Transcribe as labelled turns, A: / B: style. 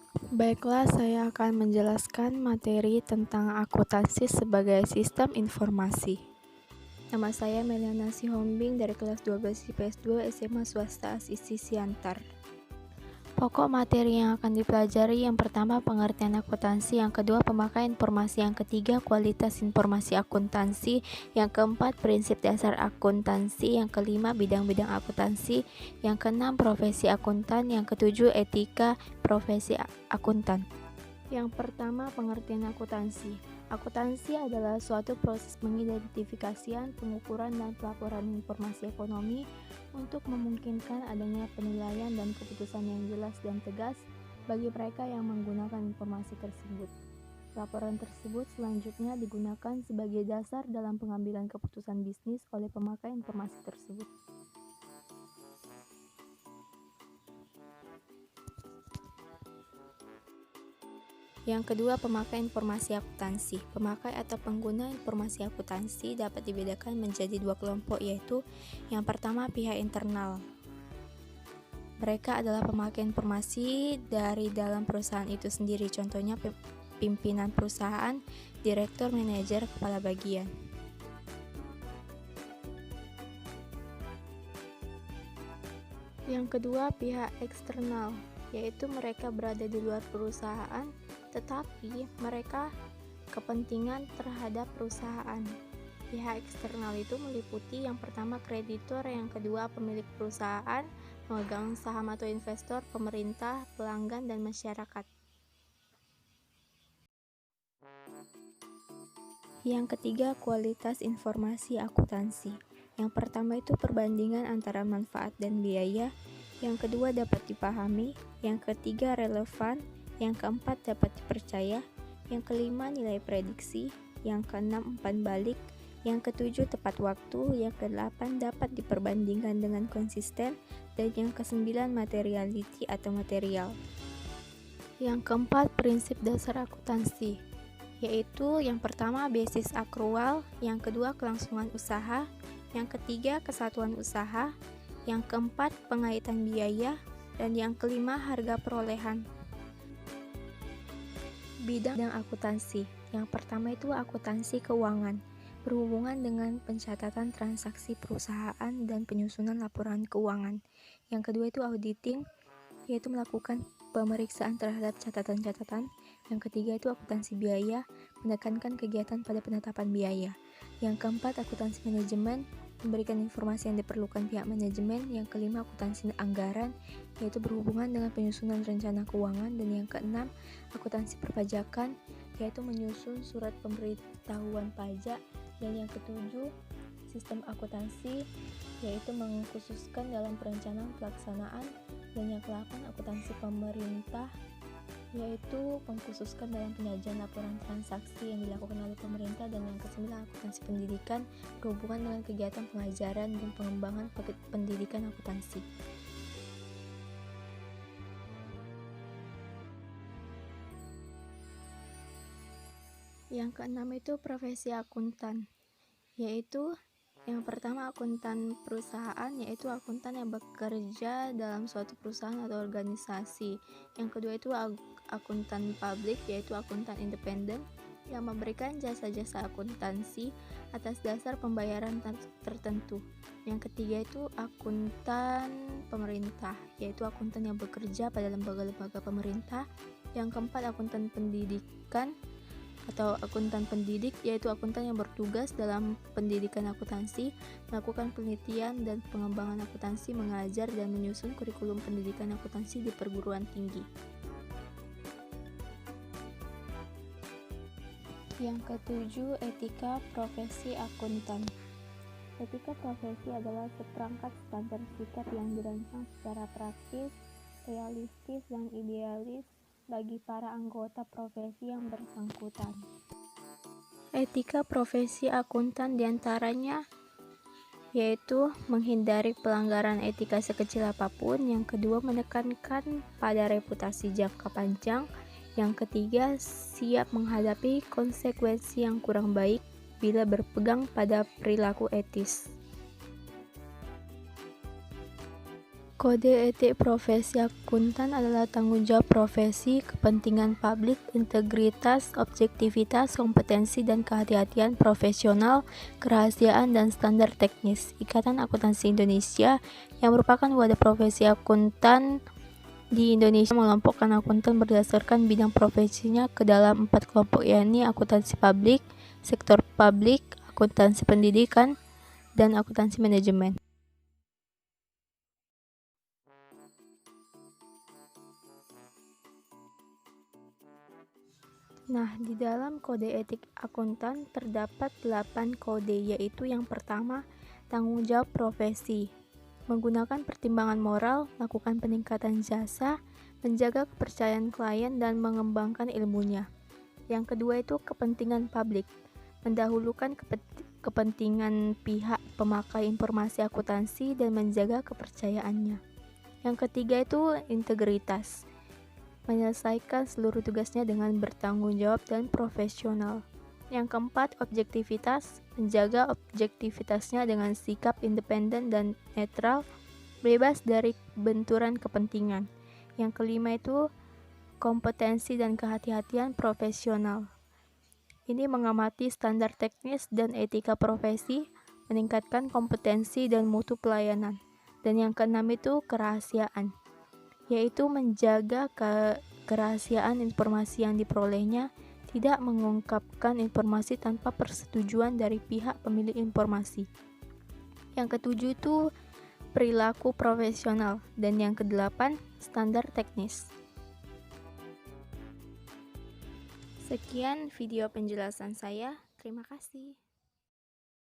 A: Baiklah, saya akan menjelaskan materi tentang akuntansi sebagai sistem informasi. Nama saya Meliana Sihombing dari kelas 12 IPS 2 SMA Swasta Asisi Siantar. Pokok materi yang akan dipelajari yang pertama pengertian akuntansi, yang kedua pemakaian informasi, yang ketiga kualitas informasi akuntansi, yang keempat prinsip dasar akuntansi, yang kelima bidang-bidang akuntansi, yang keenam profesi akuntan, yang ketujuh etika profesi akuntan. Yang pertama, pengertian akuntansi. Akuntansi adalah suatu proses mengidentifikasikan, pengukuran, dan pelaporan informasi ekonomi untuk memungkinkan adanya penilaian dan keputusan yang jelas dan tegas bagi mereka yang menggunakan informasi tersebut. Laporan tersebut selanjutnya digunakan sebagai dasar dalam pengambilan keputusan bisnis oleh pemakai informasi tersebut. Yang kedua, pemakai informasi akuntansi. Pemakai atau pengguna informasi akuntansi dapat dibedakan menjadi dua kelompok, yaitu yang pertama pihak internal. Mereka adalah pemakai informasi dari dalam perusahaan itu sendiri, contohnya pimpinan perusahaan, direktur, manajer, kepala bagian. Yang kedua, pihak eksternal, yaitu mereka berada di luar perusahaan, tetapi mereka kepentingan terhadap perusahaan. Pihak eksternal itu meliputi yang pertama kreditor, yang kedua pemilik perusahaan, pemegang saham atau investor, pemerintah, pelanggan, dan masyarakat. Yang ketiga, kualitas informasi akuntansi. Yang pertama itu perbandingan antara manfaat dan biaya, yang kedua dapat dipahami, yang ketiga relevan, yang keempat dapat dipercaya, yang kelima nilai prediksi, yang keenam umpan balik, yang ketujuh tepat waktu, yang kedelapan dapat diperbandingkan dengan konsisten, dan yang kesembilan materiality atau material. Yang keempat prinsip dasar akuntansi, yaitu yang pertama basis akrual, yang kedua kelangsungan usaha, yang ketiga kesatuan usaha, yang keempat pengaitan biaya, dan yang kelima harga perolehan. Bidang akuntansi. Yang pertama itu akuntansi keuangan, berhubungan dengan pencatatan transaksi perusahaan dan penyusunan laporan keuangan. Yang kedua itu auditing, yaitu melakukan pemeriksaan terhadap catatan-catatan. Yang ketiga itu akuntansi biaya, menekankan kegiatan pada penetapan biaya. Yang keempat akuntansi manajemen, memberikan informasi yang diperlukan pihak manajemen. Yang kelima akuntansi anggaran, yaitu berhubungan dengan penyusunan rencana keuangan. Dan yang keenam akuntansi perpajakan, yaitu menyusun surat pemberitahuan pajak. Dan yang ketujuh sistem akuntansi, yaitu mengkhususkan dalam perencanaan pelaksanaan. Dan yang ke-8 akuntansi pemerintah, yaitu mengkhususkan dalam penyajian laporan transaksi yang dilakukan oleh pemerintah. Dan yang ke-9 akuntansi pendidikan, berhubungan dengan kegiatan pengajaran dan pengembangan pendidikan akuntansi. Yang keenam itu profesi akuntan, yaitu yang pertama akuntan perusahaan, yaitu akuntan yang bekerja dalam suatu perusahaan atau organisasi. Yang kedua itu akuntan publik, yaitu akuntan independen yang memberikan jasa-jasa akuntansi atas dasar pembayaran tertentu. Yang ketiga itu akuntan pemerintah, yaitu akuntan yang bekerja pada lembaga-lembaga pemerintah. Yang keempat akuntan pendidikan atau akuntan pendidik, yaitu akuntan yang bertugas dalam pendidikan akuntansi, melakukan penelitian dan pengembangan akuntansi, mengajar dan menyusun kurikulum pendidikan akuntansi di perguruan tinggi. Yang ketujuh, etika profesi akuntan. Etika profesi adalah seperangkat standar sikap yang dirancang secara praktis, realistis, dan idealis bagi para anggota profesi yang bersangkutan. Etika profesi akuntan diantaranya yaitu menghindari pelanggaran etika sekecil apapun. Yang kedua, menekankan pada reputasi jangka panjang. Yang ketiga, siap menghadapi konsekuensi yang kurang baik bila berpegang pada perilaku etis. Kode etik profesi akuntan adalah tanggung jawab profesi, kepentingan publik, integritas, objektivitas, kompetensi, dan kehati-hatian profesional, kerahasiaan, dan standar teknis. Ikatan Akuntansi Indonesia, yang merupakan wadah profesi akuntan di Indonesia, mengelompokkan akuntan berdasarkan bidang profesinya ke dalam 4 kelompok, yakni akuntansi publik, sektor publik, akuntansi pendidikan, dan akuntansi manajemen. Nah, di dalam kode etik akuntan terdapat 8 kode, yaitu yang pertama, tanggung jawab profesi. Menggunakan pertimbangan moral, lakukan peningkatan jasa, menjaga kepercayaan klien, dan mengembangkan ilmunya. Yang kedua itu kepentingan publik. Mendahulukan kepentingan pihak pemakai informasi akuntansi dan menjaga kepercayaannya. Yang ketiga itu integritas. Menyelesaikan seluruh tugasnya dengan bertanggung jawab dan profesional. Yang keempat, objektivitas. Menjaga objektivitasnya dengan sikap independen dan netral, bebas dari benturan kepentingan. Yang kelima itu kompetensi dan kehati-hatian profesional. Ini mengamati standar teknis dan etika profesi, meningkatkan kompetensi dan mutu pelayanan. Dan yang keenam itu kerahasiaan, yaitu menjaga kerahasiaan informasi yang diperolehnya, tidak mengungkapkan informasi tanpa persetujuan dari pihak pemilik informasi. Yang ketujuh itu perilaku profesional, dan yang kedelapan standar teknis. Sekian video penjelasan saya, terima kasih.